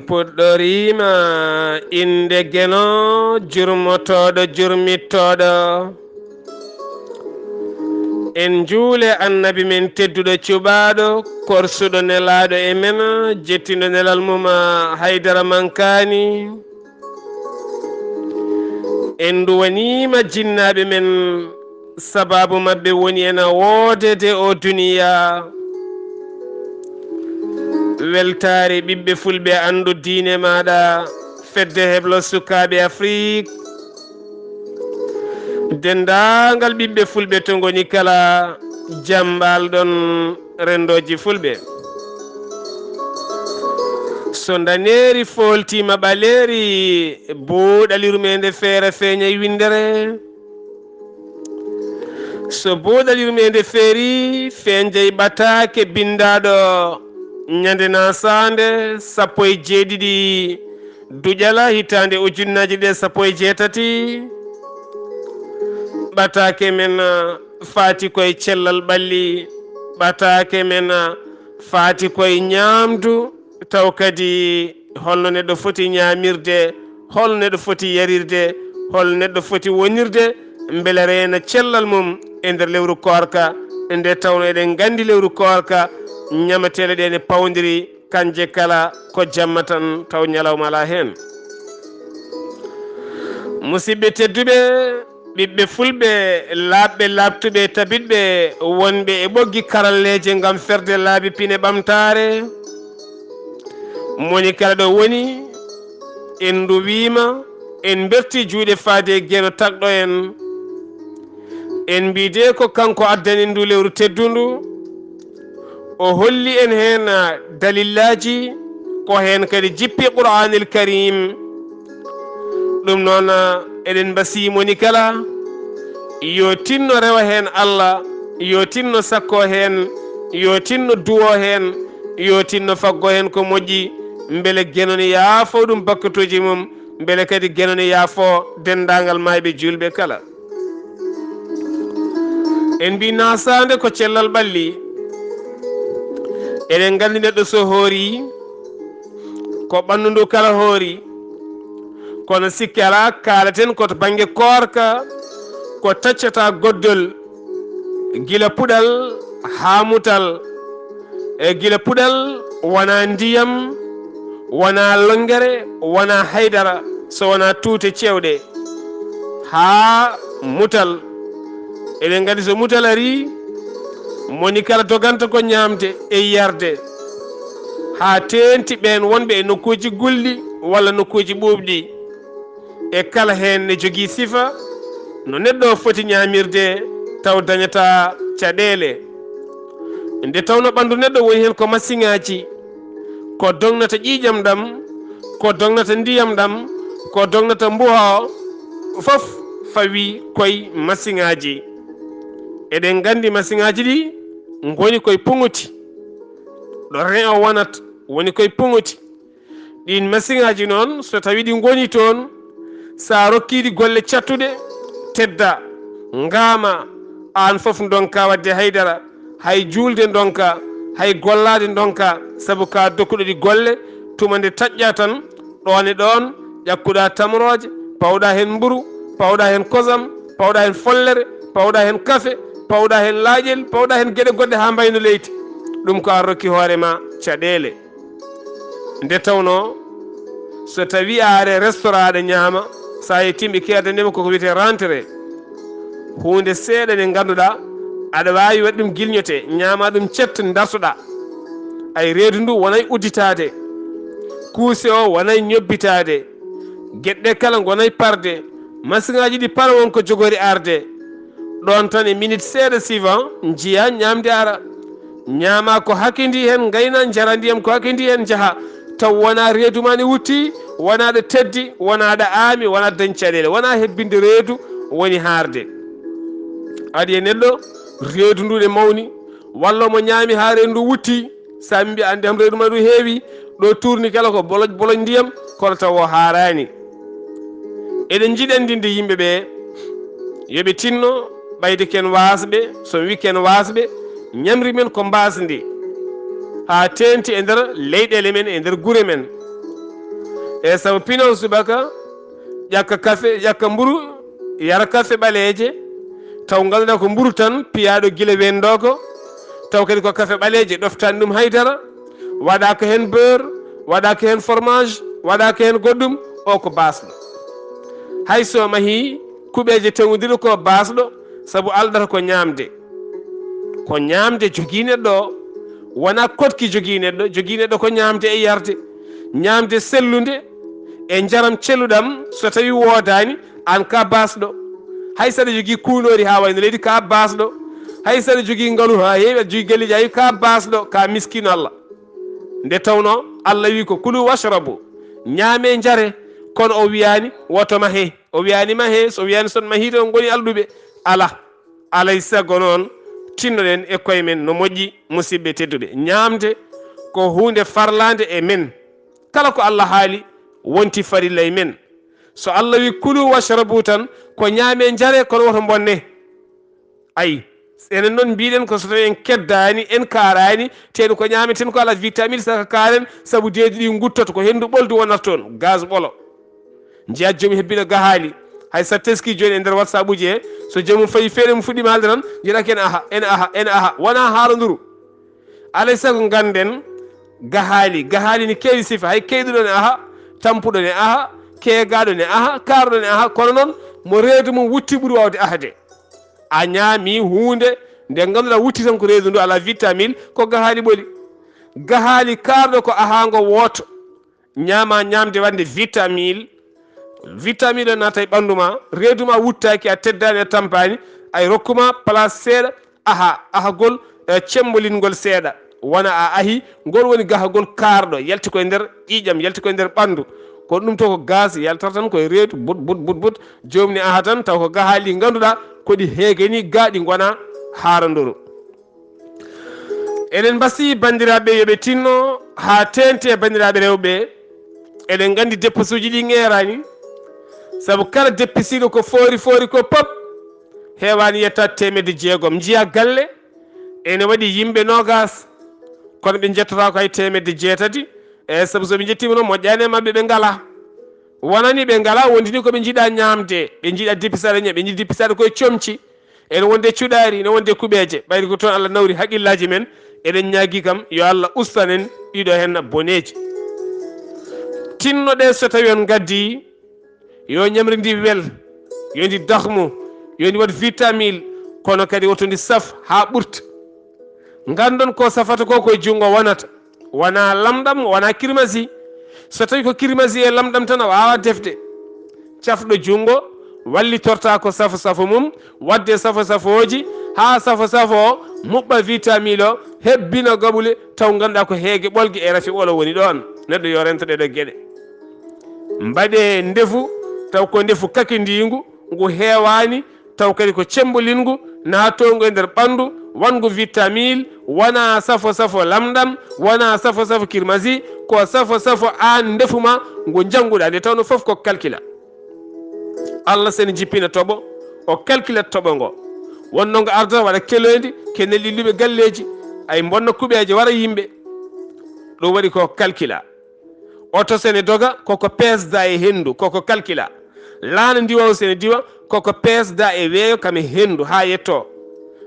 puɗɗorima inde geno jurmotoɗo jurmittoɗo en juule annabi men tedduɗo cuɓaɗo korsuɗo nelaɗo e men jettiɗo nelal mum Haydara Mankani en duwanima jinnaɓe men sababu mabɓe woni ena woodede o duniya weltare ɓiɓɓe fulɓe andu diine maɗa fedde heblo sukaɓe Afrique dendagal ɓiɓɓe fulɓe to goni kala jambal ɗon rendoji fulɓe so daneri foltima ɓaleri buuɗalirmede feere feeña windere so buuɗalirmede feeri feñjay ɓatake bindaɗo ñande nasande 17 duƴala hitande ujunnaji ɗe 17 ɓatake men faati koye cellal ɓalli ɓatake men faati koye ñamdu taw kadi holno neɗɗo foti ñamirde holno neɗɗo foti yarirde holno neɗɗo foti wonirde beele reena cellal mum e nder lewru korka nde tawno eɗen gandi lewru korka ñamatele ɗe ne pawdiri kanje kala ko jamma tan taw ñalawma ala hen musidɓe tedduɓe ɓiɓɓe fulɓe laaɓɓe labtuɓe tabiɗɓe wonɓe e ɓoggi karalleje gam ferde laabi pine ɓamtare moni kala ɗo woni en duwima en berti juuɗe faade gueno tagɗo en mbide ko kanko addani ndu lewru teddundu o holli en hen dalillaji ko hen kadi jippi Qur'anil Karim ɗum noon eɗen mbasimoni kala yo tinno rewa hen Allah yo tinno sakko hen yo tinno duwo hen yo tinno faggo hen ko moƴƴi beele guenon yaafo ɗum bakkatuji mum beele kadi guenon yaafo dendagal mayɓe julɓe kala en mbi nasade ko cellal ɓalli eɗen gandi neɗɗo so hoori ko ɓandu ndu kala hoori kono sikki ala kalaten koto banggue korka ko taccata goddol gila puɗal ha mutal e gila puɗal wona ndiyam wona longere wona haydara so wona tuute cewɗe ha mutal eɗen gandi so mutal ari moni kala doganta ko ñamde e yarde ha tenti ɓen wonɓe e nokkuji gulɗi walla nokkuji ɓuuɓɗi e kala hen ne jogui sifa no neɗɗo foti ñamirde taw dañata caɗele nde tawno ɓandu neɗɗo woni hen ko masiŋaji ko dognata ƴiƴam ɗam ko dognata ndiyam ɗam ko dognata mbuha foof fawi koye masiŋaji eɗen gandi masiŋaji ɗi goni koye puŋuti ɗo ren o wonata woni koye puŋuti ɗin masiŋaji noon so tawi ɗi goni toon sa rokkiɗi golle cattuɗe tedda ngama an foof donka wadde haydara hay julde donka hay gollade donka saabu ka dokkuɗo ɗi golle tuma nde taƴƴa tan ɗon e ɗon ƴakkuɗa tamroje pawɗa hen mburu pawɗa hen kosam pawɗa hen follere pawɗa hen kafe pawɗa hen laaƴel pawɗa hen gueɗe goɗɗe ha mbayno leydi ɗum ko a rokki hoorema caɗele nde tawno so tawi a are restaurant aɗa ñaama sa yettimɓe kedanima koko wiyete rentré hunde seeɗa nde ganduɗa aɗa wawi waɗi ɗum guilñote ñaama ɗum cetta dartoɗa ay reedu ndu wonay udditade kuuse o wonay ñobbitade gueɗɗe kala gonay parde masiŋaji ɗi para wonko jogori arde ɗon tan e minute seeɗa suivant jiiya ñamde ara ñaama ko hakkidi hen gayna jara ndiyam ko hakkidi hen jaaha taw wona reedu ma ne wutti wona ɗo teddi wona ɗo aami wona dañ caɗele wona hebbinde reedu woni harde adi e neɗɗo reedu ndu ne mawni walla mo ñaami ha reedu ndu wutti sa mbi andi am reedu ma ndu heewi ɗo tourni kala ko boloj boloj ndiyam kono taw o harani eɗen jiiɗi andinde yimɓeɓe yoɓe tinno ɓayde ken wasɓe so wi ken wasɓe ñamri men ko mbasdi ha tenti e nder leyɗele men e nder guure men e sabu pinaw subaka ƴakka kafe ƴakka mburu yara kafe ɓaleeje taw ngannduɗaa ko mburu tan piyaɗo gila wendo ko taw kadi ko kafe ɓaleeje ɗoftani ɗum haydara waɗaka hen beurre waɗaka hen fromage waɗaka hen goɗɗum o ko basɗo hay so mahi kuɓeje tewodiri ko basɗo sabu aldata ko ñamde jogii neɗɗo o wona kotki jogii neɗɗo ko ñamde e yarde ñamde sellude e jaram celluɗam so tawi woodani an ka basɗo hay saɗa jogii kuunori ha wayno leydi ka basɗo hay saɗa jogii ngalu ha heewi aɗa jogii galleji ayi ka basɗo ka miskino Allah nde tawno Allah wi ko kulu washrabu ñaame jare kono o wiyani woto mahe o wiyani mahe so wiyani son mahi tan goni alɗuɓe ala alay sago noon tinnoɗen e koye men no moƴƴi musidɓe tedduɓe ñamde ko hunde farlande e men kala ko Allah haali wonti farilla e men so Allah wi kulu washrabu tan ko ñaame jare kono woto bonne ayi enen noon mbiɗen ko so tawi en keddani en karani teɗo ko ñameten ko ala vitamine saka karen saabu deedi ɗi guttoto ko hendu ɓoldu wonata toon gaz ɓolo jeeya joomi hebbiɗo gahali hay sa teski joni e nder whatsapp uji he so joomum fayi feere mum fuɗɗima haalde tan jiɗake ene aha wona haaloduru alay sago ganden gahali ni keewi sifa hay keyɗuɗo ne aha tampuɗo ne aha keegaɗo ne aha karuɗo ne aha kono noon mo reedu mum wutti ɓuuri wawde ahade a ñaami hunde nde ganduɗa wutti tan ko reedu ndu ala vitamine ko gahali ɓoli gahali karɗo ko ahango woto ñama ñamde wande vitamine o naata e ɓandu ma reedu ma wuttaki a teddani a tampani ay rokkuma place seeɗa ahagol cembolingol seeɗa wona a ahi ngol woni gahagol karɗo yalti koye nder ƴiƴam yalti koye nder ɓandu ko ɗum to ko gaz yaltata tan koye reedu but jomni aha tan taw ko gahali ganduɗa koɗi heegani gaaɗi gona haaranduru eɗen mbasi bandiraɓe yoɓe tinno ha tente bandiraɓe rewɓe eɗen gandi dépensuji ɗi ŋerani saabu kala dépisiɗo ko foori ko pop hewani yetta 600 jiiya galle ene waɗi yimɓe nogas kono ɓe jettata ko hay 600 e saabu soɓe jettima noon moƴƴani e mabɓe ɓe ngala wonani ɓe ngala wondini koɓe jiiɗa ñamde ɓe jiiɗa dépisade ñe ɓe jiiɗi dépisade koye comci ene wonde cuɗari ene wonde kuɓeje ɓayri ko toon Allah nawri haqqillaji men eɗen ñaagui kam yo Allah ustanen ɗiɗo hen boneji tinnoɗe so tawi on gaddi yo ñamri ndi wel yo ndi dahmu yo ndi waɗ vitamine kono kadi woto ndi saf ha ɓurta gandon ko safata ko koye jungo wonata wona lamɗam wona kirmasi so tawi ko kirmasi e lamɗam tan a wawa defde cafɗo jungo wallitorta ko safo mum wadde safoji ha safo o muɓɓa vitamine o hebbina gaɓule taw ganduɗa ko heege ɓolgue e rafi ɓolo woni ɗon neɗɗo yo rento ɗeɗo gueɗe mbaɗe ndefu taw ko ndefu kakidigu ngu hewani taw kadi ko cembolingu naatongu e nder ɓandu wangu vitamine wona safo lamɗam wona safo kirmasi ko safo an ndefuma ngu jangguɗa nde tawno foof ko calcula Allah sene jippina toɓo o calculat toɓo ngo wonno ngo ardata waɗa keloydi ke nelliluɓe galleji ay bonna kuɓeje wara yimɓe ɗum waɗi ko calcula oto sene doga koko pesda e hendu koko calcula laana ndiwa o sene diwa koko pesda e weeyo kam e hendu ha yetto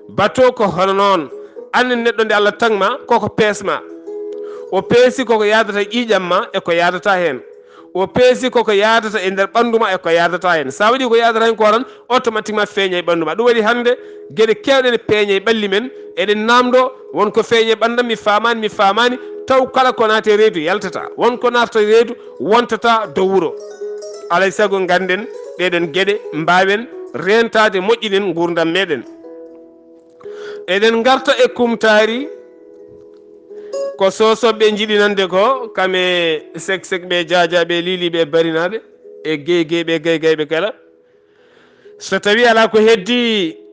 bateau ko hono noon anne neɗɗo nde Allah tagma koko peesma o peesi koko yadata ƴiƴam ma e ko yadata hen o peesi koko yadata e nder ɓandu ma e ko yadata hen sa waɗi ko yadata hen ko tan automatiquement feeña e ɓandu ma ɗum waɗi hande gueɗe kewɗe ne peeña e ɓalli men eɗen namdo wonko feeña e ɓandam mi famani taw kala ko naate reedu yaltata wonko naata reedu wontata dow wuuro alay sago ganden ɗeɗen gueɗe mbawen rentade moƴƴinen gurdam meɗen eɗen garta e kumtari ko sosoɓe jiɗinande ko kame sek ɓe jajaɓe liliɓe barinaɓe e geygeɓe gaygayɓe kala so tawi ala ko heddi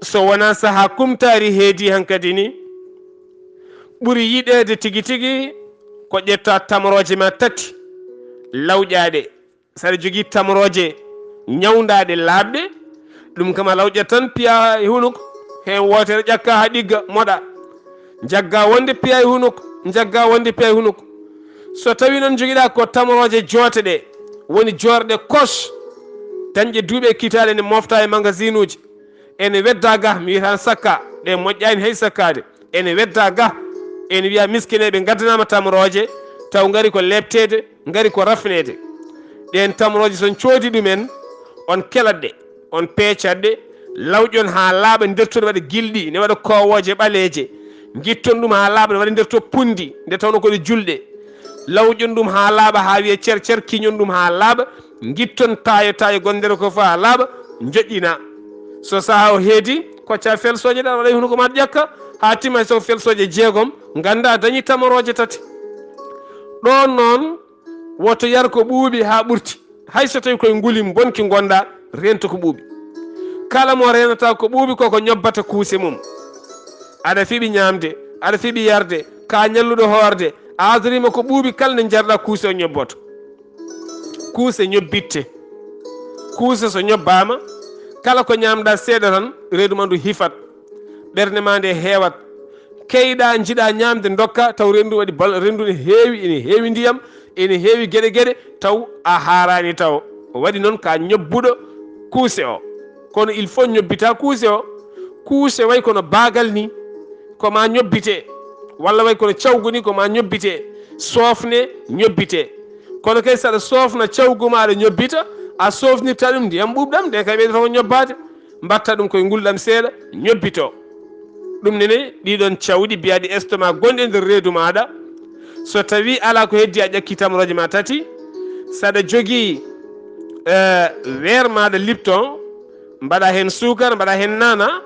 so wona saaha kumtari heedi hankadi ni ɓuuri yiɗede tigui ko ƴetta tamroje ma tati lawƴaɗe saɗa jogui tamroje ñawdaɗe labɗe ɗum kam a lawƴat tan piya e hunuko hen wotere ƴakka ha ɗigga moɗa jagga wonde piya e hunuko so tawi noon joguiɗa ko tamroje joote ɗe woni jorde kosh dañƴe duuɓe kitale ne mofta e magasin uji ene wedda ga mi wiya tan sakka ɗe moƴƴani hay sakkade ene wedda ga ene wiya miskineɓe gaddanama tamroje taw gari ko lebtede gari ko rafnede ɗen tamroje son coodi ɗumen on kelatɗe on peecatɗe lawƴon ha laaɓa nder to ne waɗa gilɗi ne waɗa kowoje ɓaleje guitton ɗum ha laaɓa ne waɗa nder to pundi nde tawno koɗe julɗe lawƴon ɗum ha laaɓa ha wiye cer kiñon ɗum ha laaɓa guitton tayo gondere ko fo ha laaɓa joƴƴina so saha o heedi kocca felsoje ɗa waɗa huno ko ma ƴakka ha timma so felsoje jeegom ganda dañi tamoroje tati ɗon noon woto yar ko ɓuuɓi ha ɓurti hay so tawi koye ngulim bonki gonɗa rento ko ɓuuɓi kala mo renata ko ɓuuɓi koko ñobbata kuuse mum aɗa fiɓi ñamde aɗa fiɓi yarde ka ñalluɗo hoorde a adorima ko ɓuuɓi kala ne jarɗa kuuse o ñobboto kuuse ñobbitte kuuse so ñobbama kala ko ñamɗa seeɗa tan reedu ma ndu hifat ɓerde ma nde heewat keyɗa jiiɗa ñamde dokka taw rendu waɗi rendu ne heewi ndiyam ene heewi gueɗe gueɗe taw a harani taw o waɗi noon ka ñobbuɗo kuuse o kono il faut ñobbita kuuse o kuuse way kono bagal ni koma ñobbite walla way kono cawgu ni koma ñobbite sofne ñobbite kono kay saɗa sofna cawgu ma aɗa ñobbita a sofnirta ɗum ndiyam ɓuɓɗam nde kay ɓeyɗata ko ñobbade mbatta ɗum koye ngulɗam seeɗa ñobbito ɗum nene ɗiɗon cawɗi mbiyaɗi estomac gonɗi e nder reedu maɗa so tawi ala ko heddi a ƴakki tamroje ma tati saɗa jogui weer maɗa lipton mbaɗa hen sukara mbaɗa hen nana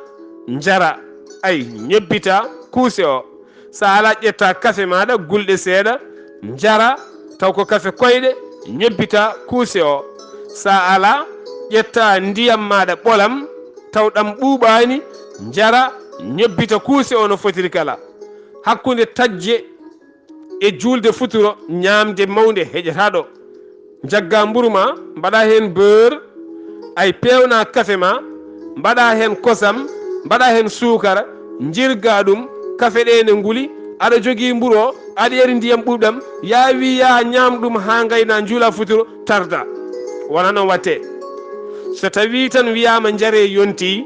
jara ay ñobbita kuuse o sa ala ƴetta kafe maɗa gulɗe seeɗa jara taw ko kafe koyɗe ñobbita kuuse o sa ala ƴetta ndiyam maɗa ɓolam taw ɗam ɓuuɓani jara ñobbita kuuse o no fotiri kala hakkude tajje e julde futuro ñamde mawde heƴataɗo jagga mburu ma mbaɗa hen beurre ay pewna kafe ma mbaɗa hen kosam mbaɗa hen sukara jirga ɗum kafe ɗe ne nguli aɗa jogui mburu o aɗa yari ndiyam ɓuɗɗam ya wiya ñam ɗum ha gayna juula futuro tarda wona noon watte so tawi tan wiyama jaare yonti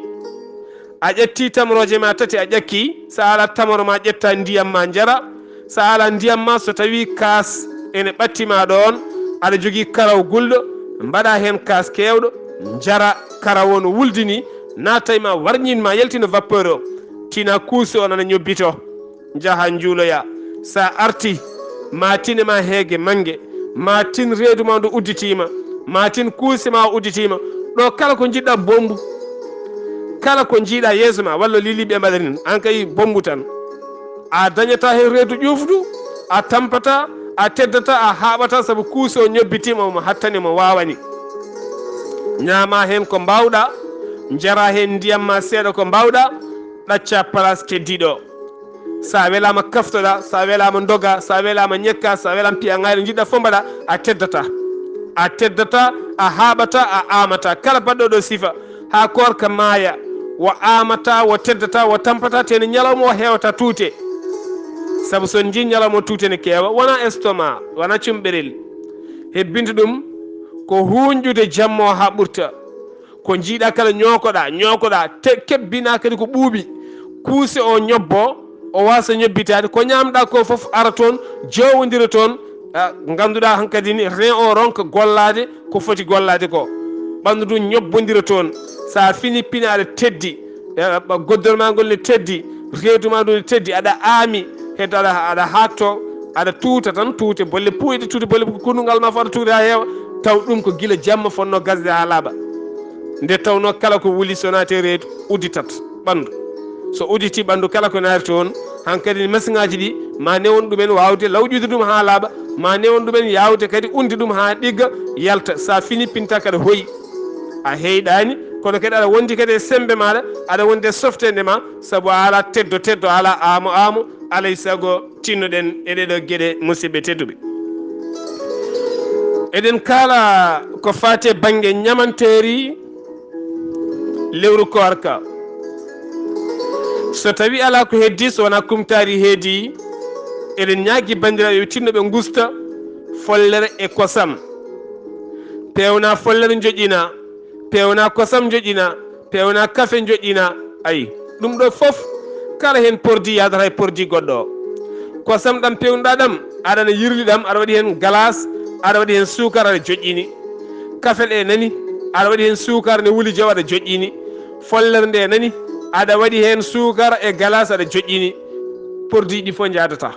a ƴetti tamroje ma tati a ƴakki sa ala tamoro ma ƴetta ndiyam ma jara sa ala ndiyam ma so tawi kas ene ɓattima ɗon aɗa jogui karaw gulɗo mbaɗa hen kas kewɗo jara karaw o no wuldini natay ma warñinma yaltina vapeur o tina kuuse o nana ñobbito jaaha juuloya sa arti ma tinema heege mangue ma tin reedu ma ndu udditima ma tin kuuse ma udditima ɗo kala ko jiɗɗa bombu kala ko jiiɗa yeeso ma walla liliɓe mbaɗani en an kay bombu tan a dañata hen reedu ƴufdu a tampata a teddata a haɓata saabu kuuse o ñobbitima omo hattanimo wawani ñama hen ko mbawɗa jara hen ndiyam ma seeɗa ko mbawɗa ɗacca place keddiɗo sa welama kaftoɗa sa welama doga sa welama ñekka sa welama piya ngayɗo jiɗɗa fo mbaɗa a teddata a haɓata a amata kala baɗɗo ɗo sifa ha korka maaya wo amata wo teddata wo tampata tene ñalawma o hewata tuute saabu son ji ñalawma o tuute ne keewa wona estomac wona cumɓerel hebbinta ɗum ko hunƴude jamma o ha ɓurta ko jiiɗa kala ñokoɗa kebbina kadi ko ɓuuɓi kuuse o ñobbo o wasa ñobbitade ko ñamɗa ko foof ara toon jowodira toon ganduɗa hankkadi ni ren o ronka gollade ko foti gollade ko ɓandu ndu ñobbodira toon sa fini pine aɗa teddi goddol ma ngol ne teddi reedu ma ndu ne teddi aɗa aami heddo aɗa hatto aɗa tuuta tan tuute bolle puyɗe tuute bolle kurnugal ma fo aɗa tuuta ha heewa taw ɗum ko guila jamma fonno gasde ha laaɓa nde tawno kala ko wuli so naate reedu udditat ɓandu so udditi ɓandu kala ko naati toon hankkadi machine ngaji ɗi ma newon ɗumen wawde lawƴude ɗum ha laaɓa ma newon ɗumen yawde kadi unde ɗum ha ɗigga yalta sa fini pinta kada hoyi a heyɗani kono kadi aɗa wondi kadi e sembe maɗa aɗa wondi e softede ma saabu a ala teddo ala amo alay saago tinnoɗen e ɗeɗo gueɗe musidɓe tedduɓe eɗen kaala ko fate banggue ñamanteri lewru korka so tawi ala ko heddi so wona kumtari heedi eɗen ñaagui bandiraɓe tinnoɓe gusta follere e kosam pewna follere joƴƴina, pewna kosam joƴƴina, pewna kafe joƴƴina. Ayi ɗum ɗo fof kala hen pordi yadata e pordi goɗɗo o. Kosam ɗam pewnuɗa ɗam aɗana yirli ɗam, aɗa waɗi hen glace, aɗa waɗi hen sukar, aɗa joƴƴini. Kafe ɗe nani aɗa waɗi hen sukar ne wuli jaw, aɗa joƴƴini. Follere nde nani aɗa waɗi hen sukar e glace, aɗa joƴƴini. Pordi ɗi fof jadata.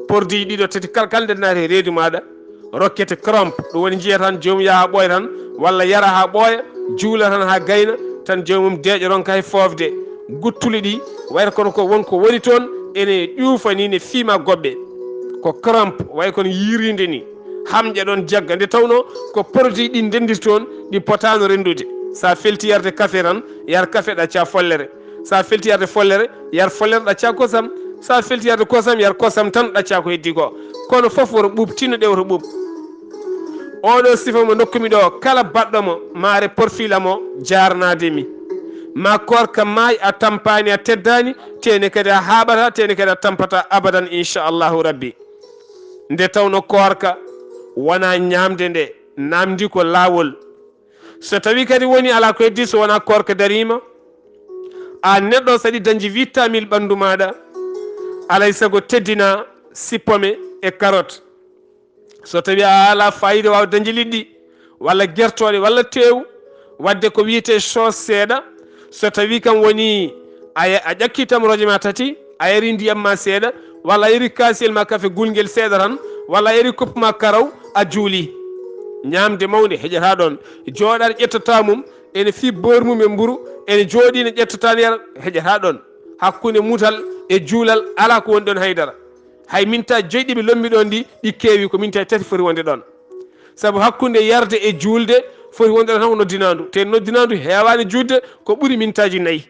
Pordi ɗiɗo tati kalde naati e reedu maɗa rokkete crump, ɗum woni jiya tan jomum yaha ɓooya tan, walla yara ha ɓooya, juula tan ha gayna tan jomum deeƴa ronka hay fofde. Guttuli ɗi wayata kono ko wonko woni toon ene ƴuufa ni ne fiima goɓɓe, ko crump way kono yirinde ni, hamƴa ɗon jagga, nde tawno ko produit ɗi ndenditi toon ɗi potano rendude. Sa felti yarde café tan yar café ɗacca follere, sa felti yarde follere yar follere ɗacca kosam, sa felti yarde kosam yar kosam tan ɗacca ko heddi ko. Kono fof woto ɓuuɓ, tinnoɗe woto ɓuuɓ. Oɗo sifa mo dokkumi ɗo kala baɗɗomo maare porfila mo jarnademi, ma korka maayi a tampani a teddani, tene kadi a haɓata, tene kadi a tampata abadan inchallahu rabbi. Nde tawno korka wona ñamde nde namdi ko lawol. So tawi kadi woni ala ko heddi, so wona korka darima, a neɗɗo saɗi dañji vitamine ɓandu maɗa, alay sago teddina sippome e carotte. So tawi a ala fayida wawa dañji liɗɗi walla guertoɗe walla tew, wadde ko wiyete sauce seeɗa. So tawi kam woni a ƴakki tamroje ma tati, a yari ndiyam ma seeɗa, walla a yari kasiyel ma kafe gulguel seeɗa tan, walla a yari kopp ma karaw, a juuli. ñamde mawde heƴata ɗon, jooɗaɗe ƴettata mum ene fi beurre mum e mburu, ene jooɗi ne ƴettata yara, heƴata ɗon. Hakkunde mutal e juulal ala ko woni ɗon haydara. Hay minta joyɗiɓe lombi ɗon ɗi keewi ko minta tati foti wonde ɗon. Saabu hakkunde yarde e juulde foti wonde ɗon tan ko noddinandu, te noddinandu hewani juutde ko ɓuuri mintaji 4.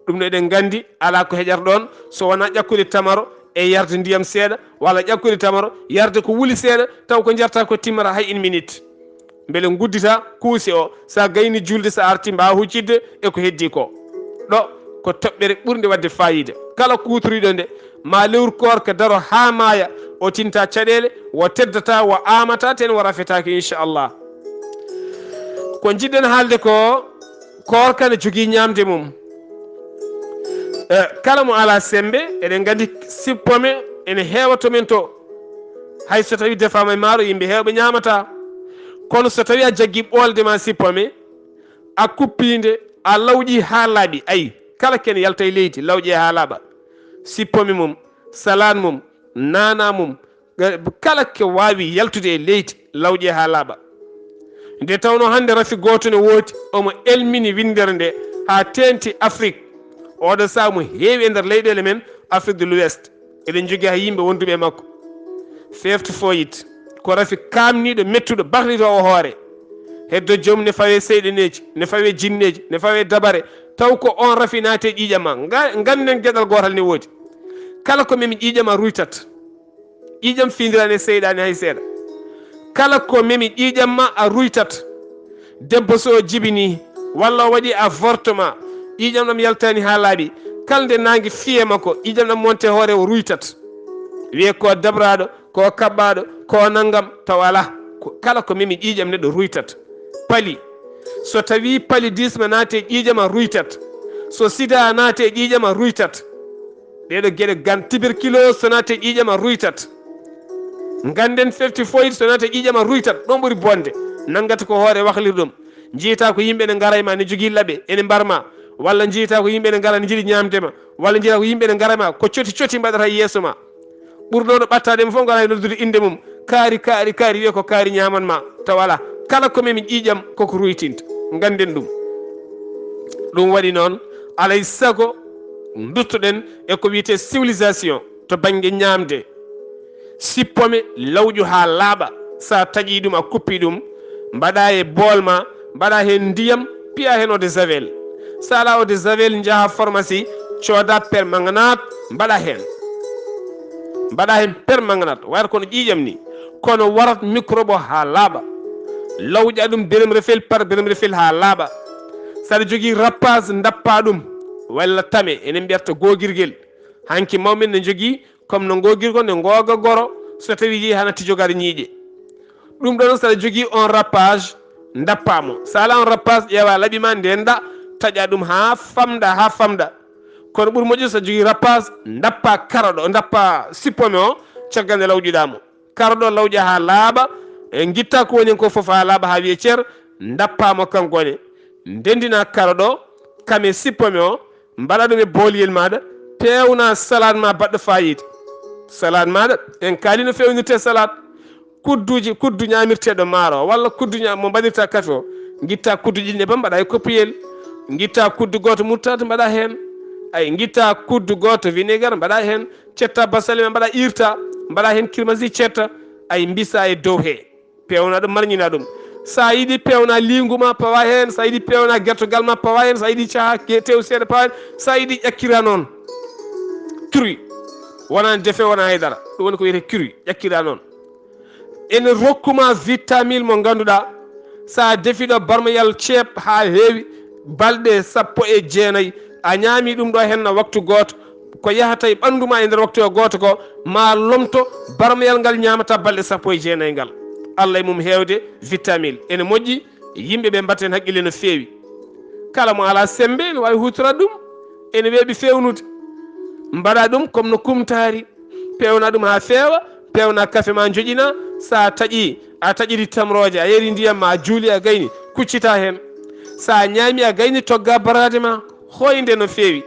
ɗum no eɗen gandi ala ko heƴata ɗon so wona ƴakkude tamaro e yarde ndiyam seeɗa, walla ƴakkude tamaro yarde ko wuli seeɗa taw ko jarta ko timmata hay 1 minute. Beele guddita kuusi o sa gayni julde sa arti mbawa huccidde e ko heddi ko. ɗo ko toɓɓere ɓurde wadde fayida. Kala kutoriɗo nde ma lewru korka daro ha maaya, o tinta caɗele, wo teddata, wo amata, ten wo rafetaki inchallah. Ko jiɗɗen haalde ko korka ne jogui ñamde mum. Kala mo ala sembe eɗen gandi sippome ene heewa to men to, hay so tawi defama e maaro yimɓe heewɓe ñamata. Kono so tawi a jaggi ɓolde ma sippome, a kuppinde, a lawƴi ha laaɓi, ayi kala ken yalta e leydi lawƴi ha laaɓa. Sippome mum, salade mum, nana mum, kala ko wawi yaltude e leydi lawƴi ha laaɓa. Nde tawno hande rafi goto ne woodi omo elmini windere nde ha tenti Afrique. Oɗo saaha mo heewi e nder leyɗele men Afrique de l'Ouest, eɗen jogui ha yimɓe wonduɓe e makko. Fefto foyit ko rafi kamniɗo mettuɗo bahlitowo hoore, heddo joomum ne fawe seyɗeneji, ne fawe jinneji, ne fawe dabare, taw ko on rafi naate ƴiƴam ma. Ganden gueɗal gotal ne woodi, kala ko memi ƴiƴam a ruytat. Ƴiƴam findirani e seyɗani hay seeɗa. Kala ko memi ƴiƴam ma a ruytat. Debbo so jibini walla o waɗi avortement, ƴiƴam ɗam yaltani ha laaɓi, kala nde nangue fiye makko ƴiƴam ɗam monte hoore o ruytat. Wiye ko dabraɗo, ko kabbaɗo, ko naggam, taw ala. Kala ko memi ƴiƴam neɗɗo ruytat. Pali so tawi paludisme naate ƴiƴam a ruytat, so sida naate ƴiƴam a ruytat. Ɗeɗo gueɗe gan tuberculose so naate ƴiƴam a ruytat. Ganden fertifoyde so naate ƴiƴam a ruytat. ɗon ɓuuri bonde, nanggata ko hoore wahlir ɗum. Jiita ko yimɓe ne gara ma ne jogui laaɓe ene mbarma, walla jiita ko yimɓe ne gara ne jiiɗi ñamdema, walla jiita ko yimɓe ne garama ko coti mbaɗata yeeso ma. ɓurɗo no ɓattadema fof gara e noddude inde mum, kaari wiye ko kaari ñamanma, taw ala. Kala ko memi ƴiƴam koko ruytinta, ganden ɗum waɗi noon alay sago duttoɗen eko wiyete civilisation to banggue ñamde. Sippome lawƴu ha laaɓa, sa taƴi ɗum a kuppi ɗum, mbaɗa e bool ma, mbaɗa hen ndiyam, piya hen eau de javel. Sa ala eau de javel jaaha pharmacie cooda permanganate mbaɗa hen permanganate, wayata kono ƴiƴam ni, kono warat microbe o ha laaɓa. Lawƴa ɗum berem refel par berem refel ha laaɓa. saɗa jogui rappage dappa ɗum walla tame, enen mbiyata gogirguel. hanki mawmen ne jogui comme no gogirgo ne googa goro so tawi yi hana tijogade ñiiƴe. ɗum ɗon saɗa jogui on rappage dappamo sa ala on rappage ƴeewa laaɓi ma ndenda taƴa ɗum ha famɗa kono ɓuuri moƴƴude so jogui rappage dappa karoɗo dappa sippome o caggal nde lawƴuɗamo karoɗo lawƴa ha laaɓa e guitta ko woni ko foof ha laaɓa ha wiye ceer dappamo kankone ndendina karoɗo kame sippome o mbaɗa ɗum e booliyel maɗa pewna salade ma baɗɗo fayida salade maɗa en kaali no fewnirte salade kuddu ñamirteɗo maaro walla kuddu mo mbaɗirta kafe o guitta kuddu ɗiɗi nebam mbaɗa e coppuyel guitta kuddu goto murtade mbaɗa hen ay guitta kuddu goto vinaigre mbaɗa hen cetta bassalle ma mbaɗa irta mbaɗa hen kirmasi cetta ay mbisa e dow he pewna ɗum marñina ɗum sa yiiɗi pewna lingu ma pawa hen sa yiiɗi pewna guertogal ma pawa hen sa yiiɗi caha tew seeɗa pawa hen sa yiiɗi ƴakkira noon curuy wona defe wona haydara ɗum woni ko wiyete curuy ƴakkira noon ene rokkuma vitamine mo ganduɗa sa defiɗo barmoyal ceeb ha heewi balɗe 19 a ñaami ɗum ɗo henna waktu goto ko yahata e ɓanduma e nder waktu o goto ko ma lomto barmoyal ngal ñamata balɗe 19 ngal Allah e mum hewde vitamine ene moƴƴi yimɓeɓe mbatten haqqille no feewi kala mo ala sembe ne wawi hutorade ɗum ene weeɓi fewnude mbaɗa ɗum comme no kumtari pewna ɗum ha feewa pewna kafe ma joƴina sa taƴi a taƴiri tamroje a yeri ndiyam ma a juuli a gayni kuccita hen sa ñaami a gayni togga barade ma hoyde no feewi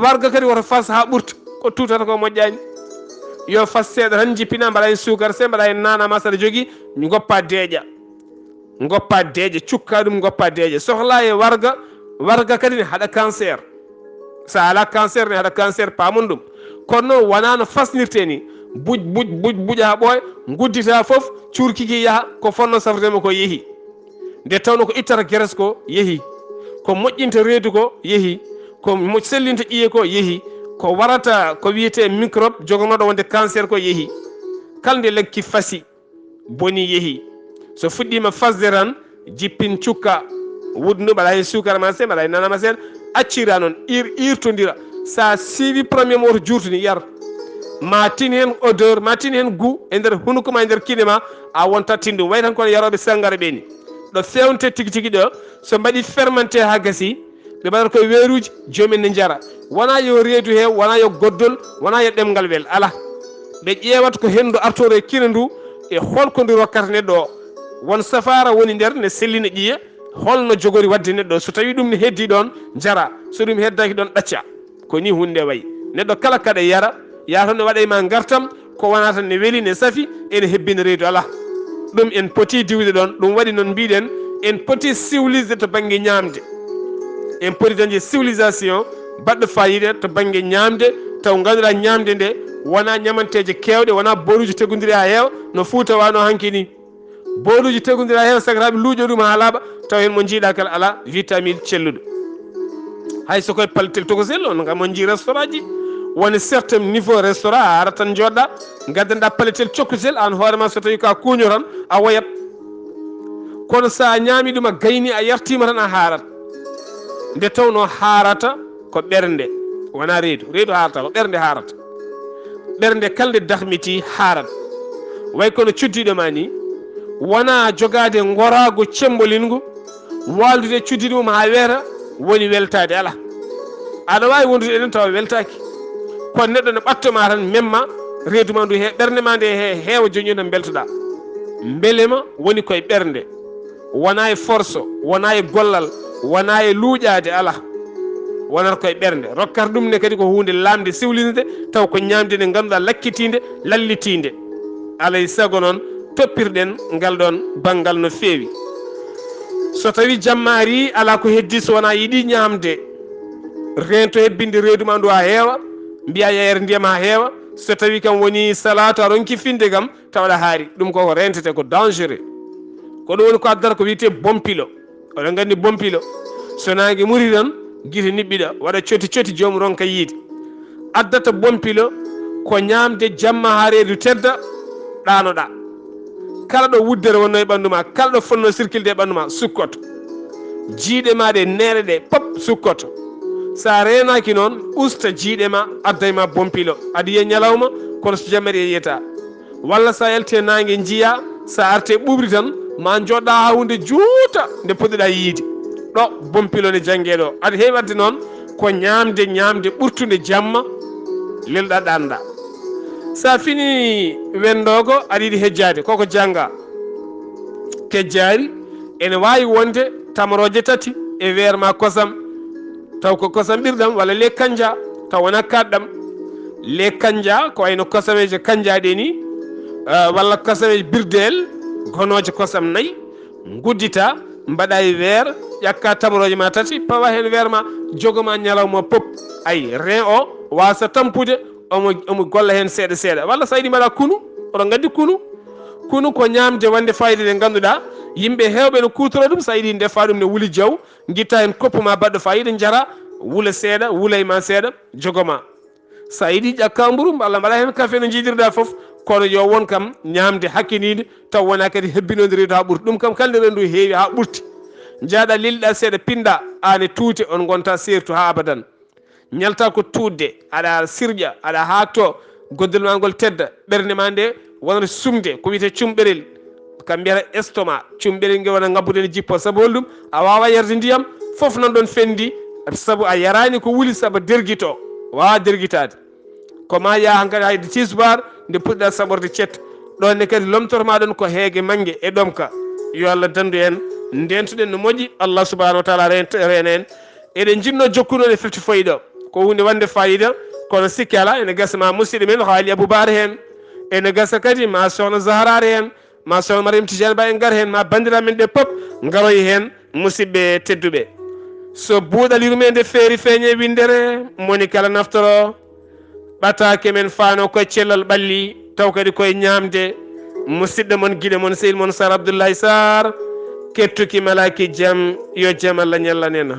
warga kadi woto fas ha ɓurta ko tutata ko moƴƴani yo fas seeɗa tan jippina mbaɗa hen sukara se mbaɗa hen nanama saɗa jogui goppa deeƴa cukka ɗum goppa deeƴa sohla e warga kadi ne haɗa cancer sa ala cancer ne haɗa cancer pamon ɗum kono noon wona no fasnirte ni buƴ ha ɓooya guddita foof curkiki yaaha ko fonno safretema ko yeehi nde tawno ko ittata gueres ko yeehi ko moƴƴinta reedu ko yeehi ko sellinta ƴiye ko yeehi ko warata ko wiyete microbe jogonoɗo wonde cancer ko yeehi kala nde lekki fasi boni yeehi so fuɗɗima fasde tan jippin cukka wudnu mbaɗa hen sukara ma seeɗa mbaɗa hen nanama seeɗa accira noon irtodira sa siiwi premier mo woto jurtoni yar ma tin hen odeur ma tin hen goût e nder hunuko ma e nder kine ma a wonta tindum way tan kono yaroɓe sangara ɓeni ɗo fewnte tigui tigui ɗo so mbaɗi fermenté ha gasi ɓe mbaɗata koye weeruji jomumen ne jara wona yo reedu he wona yo goddol wona yo ɗemgal wel ala ɓe ƴewata ko hendu artore e kine ndu e holko ndu rokkata neɗɗo o won safara woni nder ne sellina ƴiye holno jogori wadde neɗɗo so tawi ɗum ne heddi ɗon jara so ɗum heddaki ɗon ɗacca ko ni hunde wayi neɗɗo kala kaɗa yara yataw ne waɗa ma gartam ko wona tan ne weeli ne saafi ene hebbina reedu ala ɗum en poti diwde ɗon ɗum waɗi noon mbiɗen en poti civilisé to banggue ñamde en poti dañde civilisation baɗɗo fayida to banggue ñamde taw ganduɗa ñamde nde wona ñamanteje kewɗe wona booluji teggodiri ha heewa no Fouta wano hanki ni booluji teggodiri ha heewa sagataɓe luuƴo ɗum ha laaɓa taw hen mo jiiɗa kala ala vitamine celluɗo hay sokoye palletel tokosel on gam on jii restaurant ji woni certain niveau restaurant a ara tan joɗɗa gaddanɗa palletel cokkutel an hoorema so tawi ka kuuño tan a woyat kono sa ñaami ɗum a gayni a yartima tan a haarat nde tawno haarata ko ɓernde wona reedu haarata ko ɓernde haarata ɓernde kalde dahmiti haarat way kono cuddiɗo ma ni wona jogade gorago cembolingu waldude cuddiɗo mum ha weeta woni weltade ala aɗa wawi wondude ɗen tawa weltaki kono neɗɗo ne ɓattoma tan memma reedu ma ndu he ɓernde ma nde heewa joñi no beltoɗa beelema woni koye ɓernde wona e force wona e gollal wona e luuƴade ala wonata koye ɓernde rokkata ɗum ne kadi ko hunde lamde siwlinde taw ko ñamde nde ganduɗa lakkitinde lallitinde alay saago noon toppirɗen ngal ɗon banggal no feewi so tawi jammari ala ko heddi so wona yiiɗi ñamde rento hebbinde reedu ma ndu ha heewa mbiya yeyere ndiyam ha heewa so tawi kam woni salatu a ronki finde kam tawaɗa haari ɗum koko rentete ko dangereux ko ɗum woni ko addata ko wiyete bompilo oɗon gandi bompilo so nangue muri tan guite niɓɓiɗa waɗa coti jomum ronka yiide addata bompilo ko ñamde jamma ha reedu tedda ɗanoɗa kala ɗo wuddere wonno e ɓandu ma kala ɗo fonno circulde e ɓandu ma sukkoto jiiɗe ma ɗe neere ɗe pop sukkoto sa renaki noon usta jiiɗe ma adday ma bompilo aɗa yiya ñalawma kono so jammari yeyata walla sa yalte nangue jiiya sa arte ɓuɓri tan ma joɗɗa ha hunde juuta nde poɗɗiɗa yiide ɗo bompilone janggueɗo aɗa heewi wadde noon ko ñamde ɓurtude jamma lelɗa ɗanɗa sa fini wendogo aɗa yiiɗi hejjade koko jangga kejjari ene wawi wonde tamoroje tati e weerma kosam taw ko kosam ɓirɗam walla le kanja taw wona kaɗɗam le kanja ko wayno kosameje kanjaɗe ni walla kosameje birdel gonoje kosam 4 guddita mbaɗa e weer ƴakka tamoroje ma tati pawa hen weerma jogoma ñalawma pop ay rein o wasa tampude omo golla hen seeɗa seeɗa walla sa yiɗi mbaɗa kunu oɗon gandi kunu ko ñamde wande fayida nde ganduɗa yimɓe hewɓe no kutoro ɗum sa yiɗi defa ɗum ne wuuli jaw guitta hen koppu ma baɗɗo fayida jara wuula seeɗa wuulay ma seeɗa jogoma sa yiɗi ƴakka mburu walla mbaɗa hen café no jiidirɗa foof kono yo won kam ñamde hakkinide taw wona kadi hebbinodirido ha ɓurti ɗum kam kalde rendu heewi ha ɓurti jaaɗa lelɗa seeɗa pinɗa an e tuute on gonta sertu ha abadan ñalta ko tudde aɗa sirƴa aɗa haatto goddel ma ngol tedda ɓerde ma nde wonata sumde ko wiyete cumɓerel kam mbiyata estomac cumɓerel ngel wona ngabbude ne jippo saabu holɗum a wawa yarde ndiyam foof nan ɗon fendi saabu a yarani ko wuuli saabu derguito wawa derguitade koma ya hankadi hayde tisubar nde puɗɗa saɓorde cetto ɗonne kadi lomtorma ɗon ko heege manggue e ɗomka yo Allah dandu en ndentuɗen no moƴƴi Allah subahanahu wa taala rena en eɗen jinno jokkunoɗe fefti fayi ɗo ko hunde wande fayida kono sikki ala ene gasa ma musidɗo men haali aboubara hen ene gasa kadi ma sohna zaharare hen ma sohna mariame tidiane ba en gar hen ma bandiraɓe men ɗe pop garoy hen musidɓe tedduɓe so buuɗalirume nde feeri feeñe windere moni kala naftoro ɓatake men faano koye cellal ɓalli taw kadi koye ñamde musidɗo moon guiɗe moon sehil moon sar abdoullahi sar kettuki malaki jaam yo jaam Allah ñallan en